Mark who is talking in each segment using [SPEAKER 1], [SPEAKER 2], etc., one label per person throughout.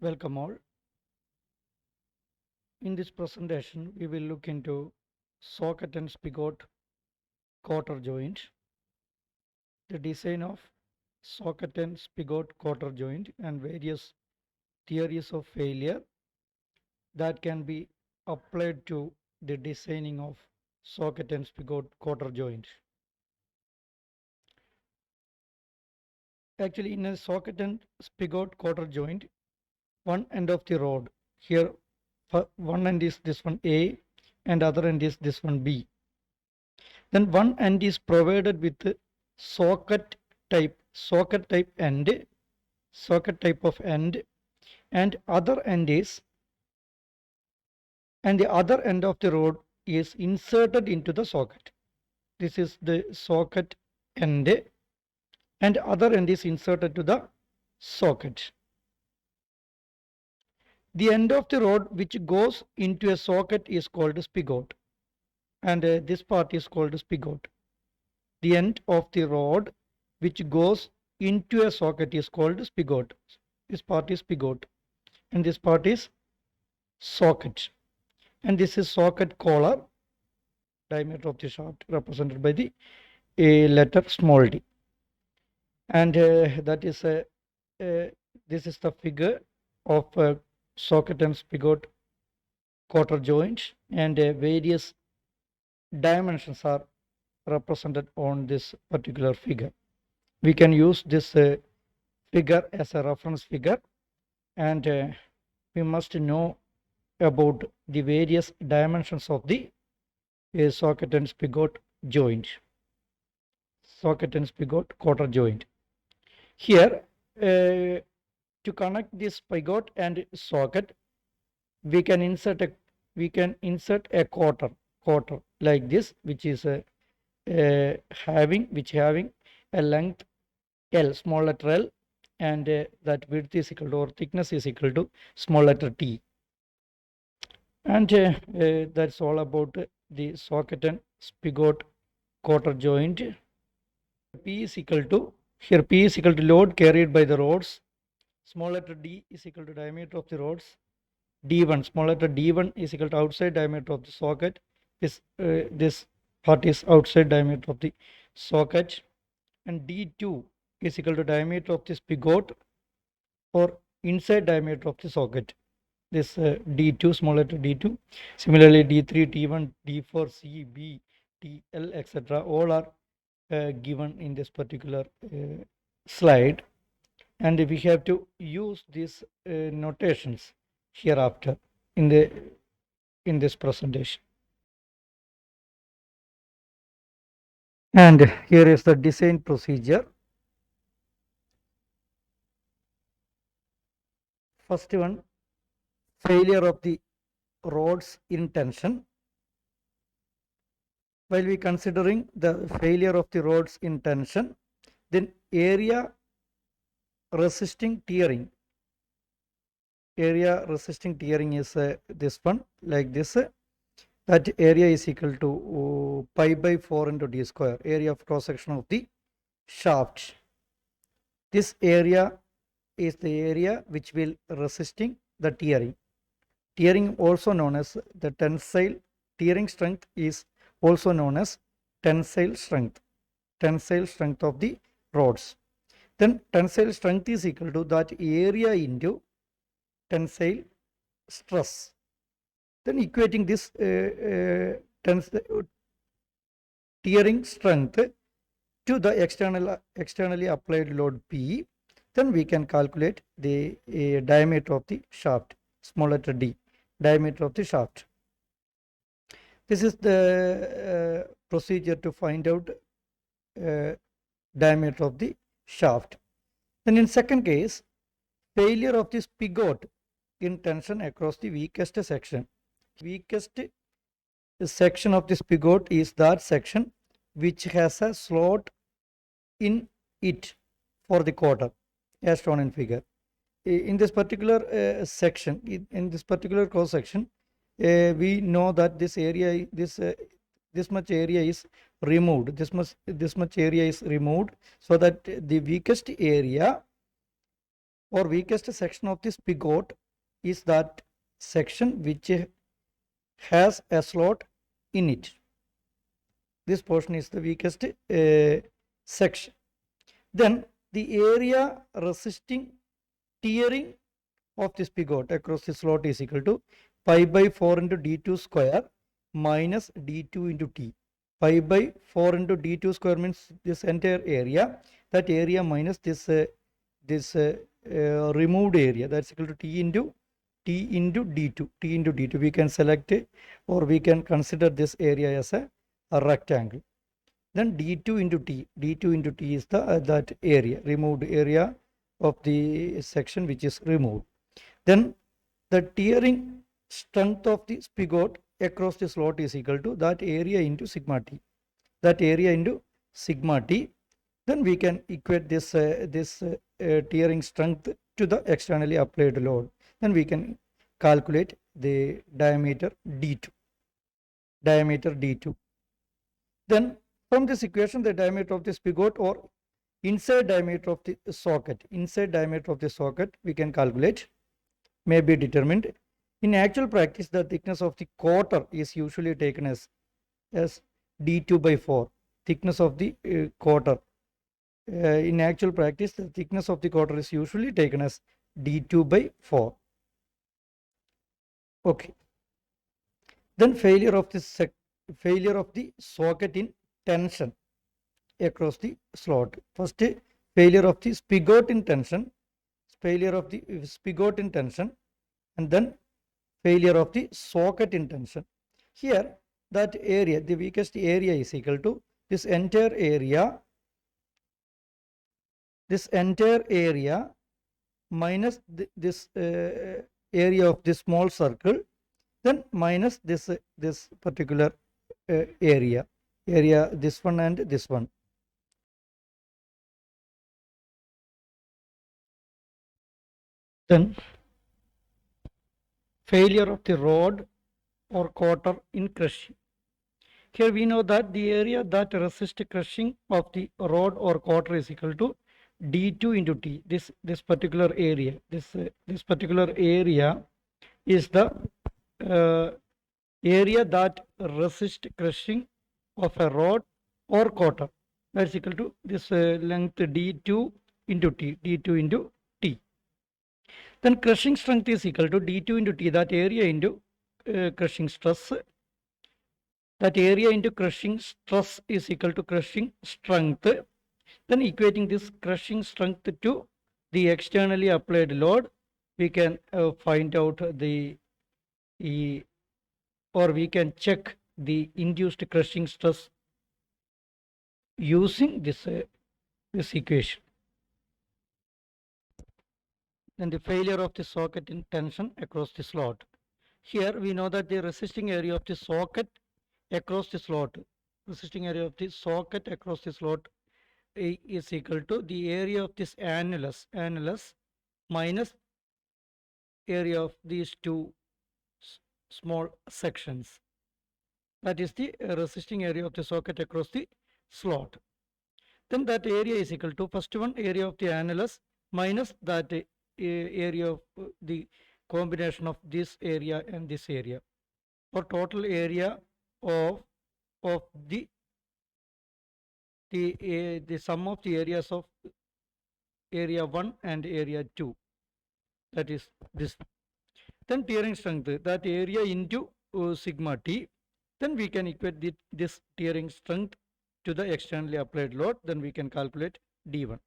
[SPEAKER 1] Welcome all. In this presentation, we will look into socket and spigot cotter joint, the design of socket and spigot cotter joint, and various theories of failure that can be applied to the designing of socket and spigot cotter joint. Actually, in a socket and spigot cotter joint, one end of the rod here, one end is this one A, and other end is this one B. Then one end is provided with socket type end, socket type of end, and the other end of the rod is inserted into the socket. This is the socket end, and other end is inserted to the socket. The end of the rod which goes into a socket is called spigot, and this part is called spigot. The end of the rod which goes into a socket is called spigot. This part is spigot, and this part is socket. And this is socket collar, diameter of the shaft represented by the letter small d. And that is this is the figure of socket and spigot cotter joint, and various dimensions are represented on this particular figure. We can use this figure as a reference figure, and we must know about the various dimensions of the socket and spigot joint, socket and spigot cotter joint. Here, to connect this spigot and socket, we can insert a cotter like this, which is having a length L, small letter L, and that width is equal to, or thickness is equal to, small letter T. And that's all about the socket and spigot cotter joint. P is equal to, here P is equal to load carried by the rods. Small letter d is equal to diameter of the rods. D1, small letter D1 is equal to outside diameter of the socket. This part is outside diameter of the socket. And D2 is equal to diameter of the spigot, or inside diameter of the socket. This D2, small letter D2. Similarly, D3, T1, D4, C, B, T, L, etc. all are given in this particular slide, and we have to use these notations hereafter in this presentation. And here is the design procedure. First one, failure of the rods in tension. While we considering the failure of the rods in tension, then area resisting tearing is this one, like this. That area is equal to pi by 4 into d square, area of cross section of the shaft. This area is the area which will resisting the tearing. Tearing also known as the tensile, tearing strength is also known as tensile strength of the rods. Then tensile strength is equal to that area into tensile stress. Then equating this tearing strength to the externally applied load P, then we can calculate the diameter of the shaft, small letter d, diameter of the shaft. This is the procedure to find out diameter of the shaft. Then in second case, failure of the spigot in tension across the weakest section. Weakest section of the spigot is that section which has a slot in it for the cotter, as shown in figure. In this particular section, in this particular cross section, we know that this area, this much area is removed. This much area is removed, so that the weakest area or weakest section of the spigot is that section which has a slot in it. This portion is the weakest section. Then the area resisting tearing of the spigot across the slot is equal to pi by 4 into d2 square minus d2 into t. Pi by 4 into d2 square means this entire area. That area minus this removed area, that's equal to t into d2. T into d2. We can select or we can consider this area as a rectangle. Then d2 into t. D2 into t is the that area, removed area of the section which is removed. Then the tearing strength of the spigot across the slot is equal to that area into sigma t. That area into sigma t. Then we can equate this tearing strength to the externally applied load. Then we can calculate the diameter d2. Diameter d2. Then from this equation, the diameter of the spigot or inside diameter of the socket, we can calculate, may be determined. In actual practice, the thickness of the cotter is usually taken as d2 by 4. Thickness of the cotter. In actual practice, the thickness of the cotter is usually taken as d2 by 4. Okay. Then failure of the socket in tension across the slot. First, failure of the spigot in tension, and then failure of the socket in tension. Here, that area, the weakest area is equal to this entire area minus this area of this small circle, then minus this particular area, this one and this one. Then failure of the rod or cotter in crushing. Here we know that the area that resists crushing of the rod or cotter is equal to d2 into t. This particular area, this particular area is the area that resists crushing of a rod or cotter. That's equal to this length d2 into t. Then crushing strength is equal to d2 into t, that area into crushing stress. That area into crushing stress is equal to crushing strength. Then equating this crushing strength to the externally applied load, we can find out or we can check the induced crushing stress using this equation. Then the failure of the socket in tension across the slot. Here we know that the resisting area of the socket across the slot, is equal to the area of this annulus minus area of these two small sections. That is the resisting area of the socket across the slot. Then that area is equal to first one, area of the annulus minus that area of the combination of this area and this area, or total area of the sum of the areas of area 1 and area 2, that is this. Then tearing strength, that area into sigma t. Then we can equate this tearing strength to the externally applied load. Then we can calculate d1.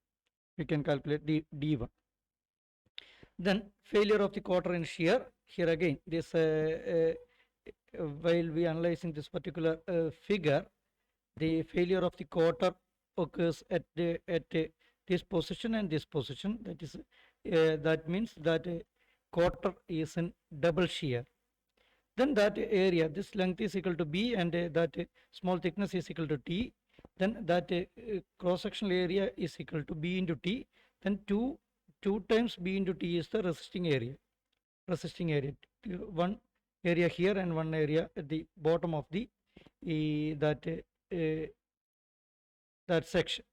[SPEAKER 1] Then failure of the cotter in shear. Here again, this while we analyzing this particular figure, the failure of the cotter occurs at this position and this position. That is that means that cotter is in double shear. Then that area, this length is equal to b, and that small thickness is equal to t. Then that cross-sectional area is equal to b into t. Then 2 times b into t is the resisting area. One area here and one area at the bottom of the that section.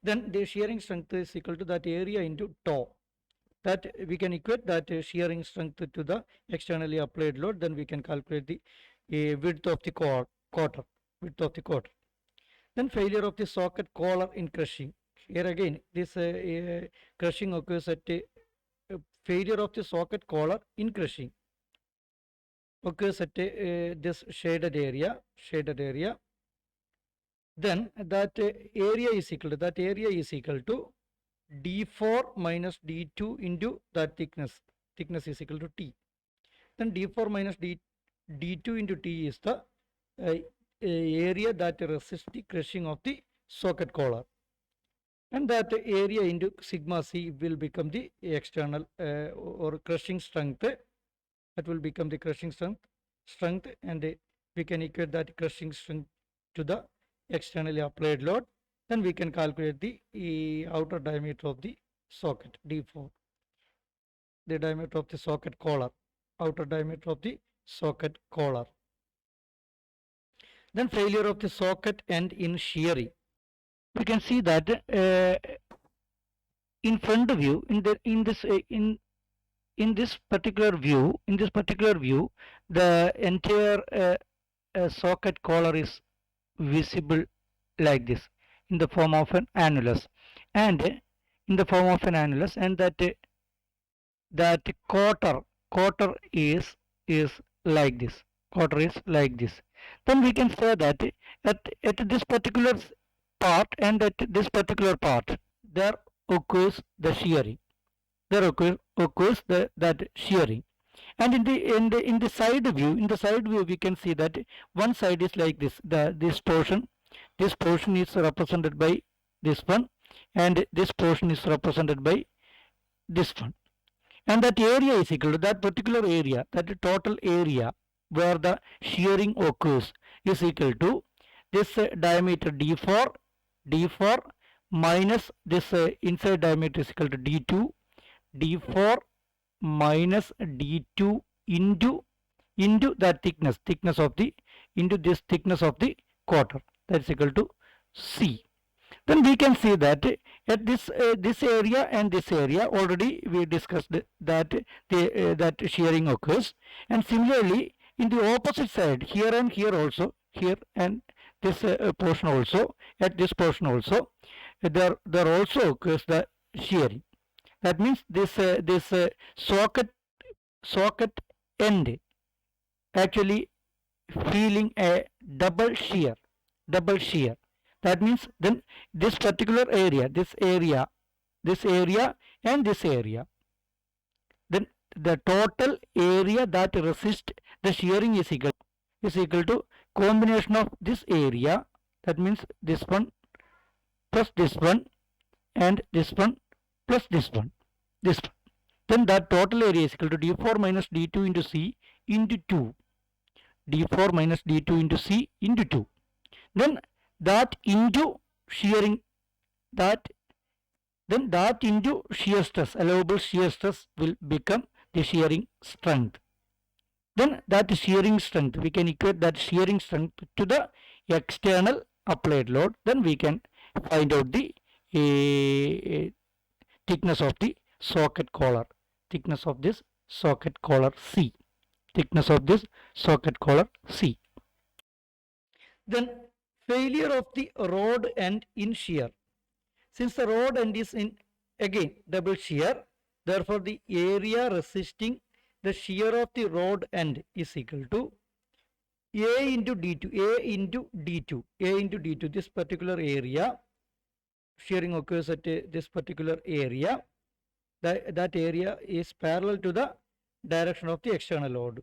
[SPEAKER 1] Then the shearing strength is equal to that area into tau. that we can equate that shearing strength to the externally applied load. Then we can calculate the width of the quarter, width of the quarter. Then failure of the socket collar in crushing. Here again, this crushing occurs at failure of the socket collar in crushing occurs at this shaded area. Then that area is equal to d4 minus d2 into that thickness is equal to t. Then d4 minus d2 into t is the area that resists the crushing of the socket collar, and that area into sigma c will become the external or crushing strength. That will become the crushing strength, and we can equate that crushing strength to the externally applied load. Then we can calculate the outer diameter of the socket d4, the diameter of the socket collar, outer diameter of the socket collar. Then failure of the socket end in shearing. We can see that in front view, in this particular view, the entire socket collar is visible like this in the form of an annulus, and that quarter is like this. Then we can say that at this particular part and at this particular part there occurs the shearing. That shearing. And in the side view, we can see that one side is like this. This portion is represented by this one, and this portion is represented by this one. And that area is equal to that particular area, that total area where the shearing occurs is equal to this diameter d4 minus this inside diameter is equal to d4 minus d2 into that thickness of the this thickness of the quarter, that is equal to c. Then we can see that at this area and this area already we discussed that that shearing occurs, and similarly in the opposite side, here and here also, here and this portion also, at this portion also, there also occurs the shearing. That means this socket end actually feeling a double shear. That means then this particular area, and this area, then the total area that resists the shearing is equal to combination of this area, that means this one plus this one, and this one plus this one. Then that total area is equal to d4 minus d2 into c into 2. d4 minus d2 into c into 2. Then that into shearing, that into shear stress, allowable shear stress will become the shearing strength. Then that shearing strength, we can equate that shearing strength to the external applied load. Then we can find out the thickness of the socket collar, thickness of this socket collar C. Then failure of the rod end in shear. Since the rod end is in again double shear, therefore the area resisting the shear of the rod end is equal to A into D2. This particular area, shearing occurs at this particular area. That area is parallel to the direction of the external load.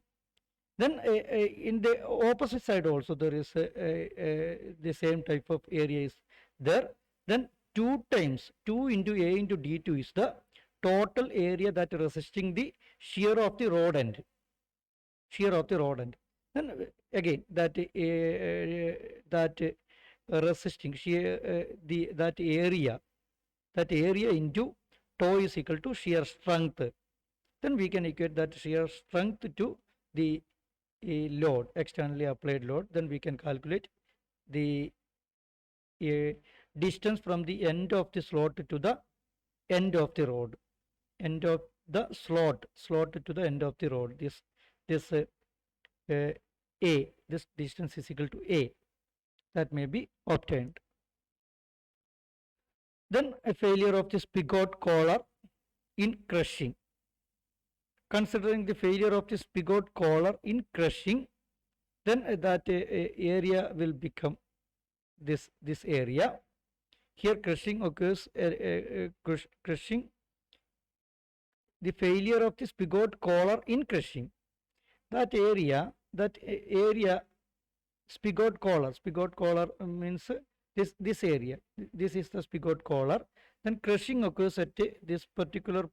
[SPEAKER 1] Then in the opposite side also there is the same type of area is there. Then 2 into A into D2 is the total area that resisting the shear of the rod end. Then again that resisting shear that area into tau is equal to shear strength. Then we can equate that shear strength to the load, externally applied load. Then we can calculate the distance from the end of the slot to the end of the rod. end of the slot to the end of the rod. This uh, A, this distance is equal to A, that may be obtained. Then a failure of the spigot collar in crushing. Considering the failure of the spigot collar in crushing, then that area will become this area. Here crushing occurs, crushing, the failure of the spigot collar in crushing. That area spigot collar means this area. This is the spigot collar. Then crushing occurs at this particular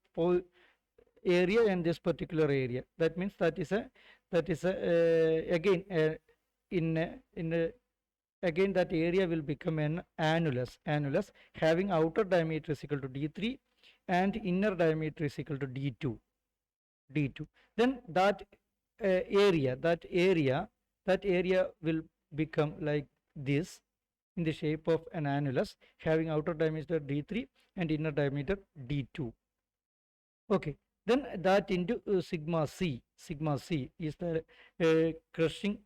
[SPEAKER 1] area and this particular area. That means that is a again again that area will become an annulus having outer diameter is equal to d3 and inner diameter is equal to d2. Then that area will become like this, in the shape of an annulus having outer diameter d3 and inner diameter d2. Okay, then that into sigma c is the crushing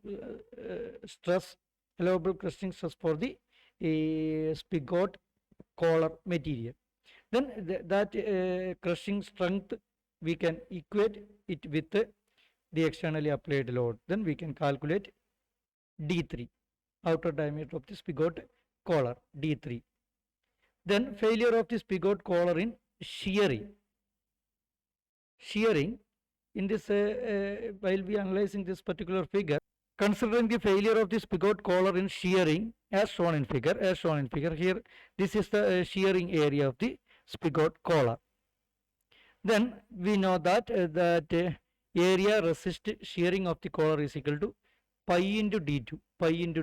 [SPEAKER 1] stress, allowable crushing stress for the spigot collar material. Then that crushing strength we can equate it with the externally applied load. Then we can calculate d3, outer diameter of the spigot collar, d3. Then failure of the spigot collar in shearing. In this while we analyzing this particular figure, considering the failure of the spigot collar in shearing as shown in figure here, this is the shearing area of the spigot collar. Then we know that area resist shearing of the collar is equal to pi into d2 into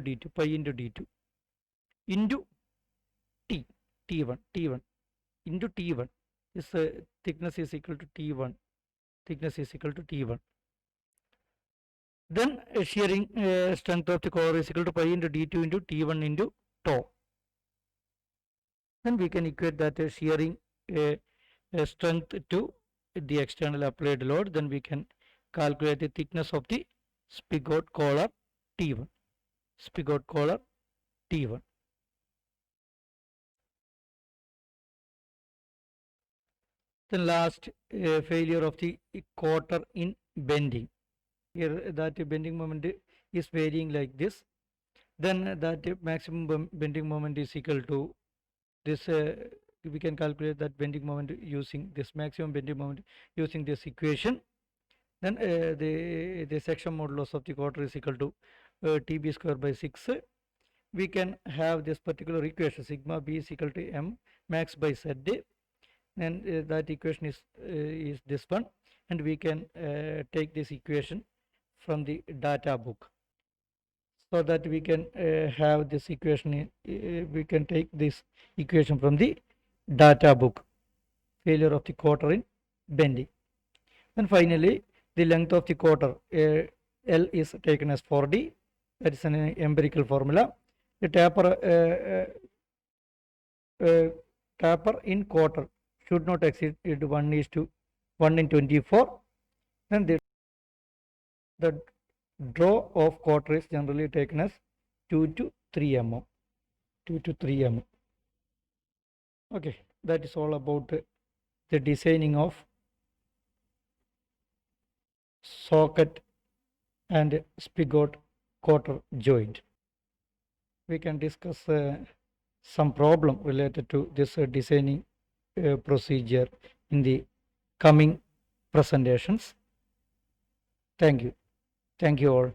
[SPEAKER 1] t1 into t1. This thickness is equal to t1. Then shearing strength of the collar is equal to pi into d2 into t1 into tau. Then we can equate that shearing strength to the external applied load. Then we can calculate the thickness of the spigot collar T1. Then last failure of the Cotter in bending. Here that bending moment is varying like this. Then that maximum bending moment is equal to this. We can calculate that bending moment using this maximum bending moment using this equation. Then the section modulus of the Cotter is equal to TB square by 6. We can have this particular equation, sigma b is equal to m max by z, and that equation is this one, and we can take this equation from the data book, so that we can have this equation. We can take this equation from the data book, failure of the Cotter in bending. And finally, the length of the Cotter L is taken as 4d. That is an empirical formula. The taper in Cotter should not exceed 1 in 24. And the draw of Cotter is generally taken as 2 to 3 mm. Okay, that is all about the designing of socket and spigot Cotter joint. We can discuss some problem related to this designing procedure in the coming presentations. Thank you all.